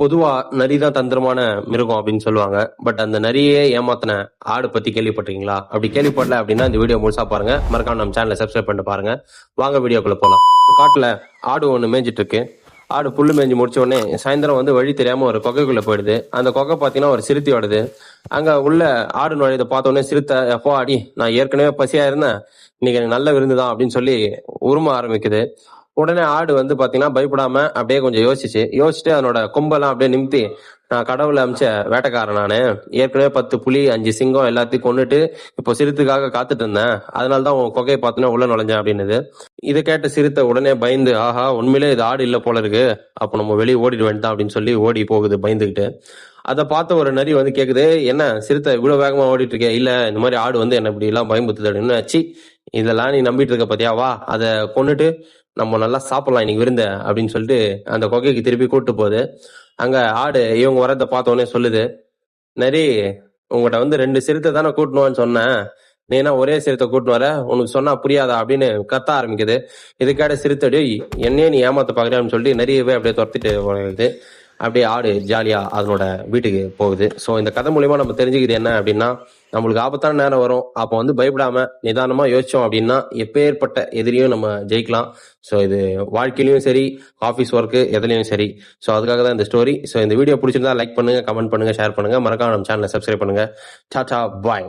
பொதுவா நரி தான் தந்திரமான மிருகம் அப்படின்னு சொல்லுவாங்க. பட் அந்த நரியே ஏமாத்தின ஆடு பத்தி கேள்விப்பட்டிருக்கீங்களா? அப்படி கேள்விப்படல அப்படின்னா இந்த வீடியோ முழுசா பாருங்க. மறக்காம நம்ம சேனலை சப்ஸ்கிரைப் பண்ணிட்டு பாருங்க. வாங்க வீடியோக்குள்ள போலாம். காட்டுல ஆடு ஒண்ணு மேய்ஞ்சிட்டு இருக்கு. ஆடு புல்லு மேய்ஞ்சி முடிச்ச உடனே சாயந்தரம் வந்து வழி தெரியாம ஒரு கொகைக்குள்ள போயிடுது. அந்த கொகை பாத்தீங்கன்னா ஒரு சிறுத்தை ஓடுது. அங்க உள்ள ஆடு நுழையதை பார்த்த உடனே சிறுத்தை, அப்போ அடி நான் ஏற்கனவே பசியா இருந்தேன், இன்னைக்கு எனக்கு நல்ல விருந்துதான் அப்படின்னு சொல்லி உரும ஆரம்பிக்குது. உடனே ஆடு வந்து பாத்தீங்கன்னா பயப்படாம அப்படியே கொஞ்சம் யோசிச்சுட்டு அதனோட கொம்பெல்லாம் அப்படியே நிமித்தி, நான் கடவுளை அமிச்ச வேட்டைக்காரன் நானு, ஏற்கனவே 10 புலி 5 சிங்கம் எல்லாத்தையும் கொன்னுட்டு இப்போ சிறுத்துக்காக காத்துட்டு இருந்தேன், அதனாலதான் உன் கொகையை பார்த்தோன்னா உள்ள நுழைஞ்சேன் அப்படின்னுது. இதை கேட்ட சிறுத்தை உடனே பயந்து, ஆஹா உண்மையிலே இது ஆடு இல்ல போல இருக்கு, அப்ப நம்ம வெளியே ஓடிட வேண்டாம் அப்படின்னு சொல்லி ஓடி போகுது பயந்துகிட்டு. அதை பார்த்த ஒரு நரி வந்து கேக்குது, என்ன சிறுத்தை இவ்வளவு வேகமா ஓடிட்டு இருக்கே? இல்ல இந்த மாதிரி ஆடு வந்து என்ன இப்படி எல்லாம் பயமுறுத்துது அப்படின்னு. சி, இதெல்லாம் நீ நம்பிட்டு இருக்க பாத்தியா, வா அதை கொன்னுட்டு நம்ம நல்லா சாப்பிடலாம் இன்னைக்கு விருந்த அப்படின்னு சொல்லிட்டு அந்த கொகைக்கு திருப்பி கூட்டு போகுது. அங்க ஆடு இவங்க வரதை பார்த்த உடனே சொல்லுது, நரி உங்ககிட்ட வந்து 2 சிறுத்தை தானே கூட்டணும்னு சொன்னேன், நீ என்ன ஒரே சிறுத்தை கூட்டின்னு வர, உனக்கு சொன்னா புரியாதா அப்படின்னு கத்த ஆரம்பிக்குது. இதுக்காக சிறுத்தை, என்னையே நீ ஏமாத்த பாக்குறியான்னு சொல்லிட்டு நிறையவே அப்படியே துரத்திட்டு வருது. அப்படியே ஆடு ஜாலியா அதனோட வீட்டுக்கு போகுது. ஸோ இந்த கதை மூலியமா நம்ம தெரிஞ்சுக்கிறது என்ன அப்படின்னா, நம்மளுக்கு ஆபத்தான நேரம் வரும், அப்போ வந்து பயப்படாம நிதானமா யோசிச்சோம் அப்படின்னா எப்பேற்பட்ட எதிரியும் நம்ம ஜெயிக்கலாம். ஸோ இது வாழ்க்கையிலயும் சரி, ஆஃபீஸ் ஒர்க்கு எதுலையும் சரி. ஸோ அதுக்காக தான் இந்த ஸ்டோரி. ஸோ இந்த வீடியோ பிடிச்சிருந்தா லைக் பண்ணுங்க, கமெண்ட் பண்ணுங்க, ஷேர் பண்ணுங்க, மறக்காம நம்ம சேனலை சப்ஸ்கிரைப் பண்ணுங்க. டாடா பாய்.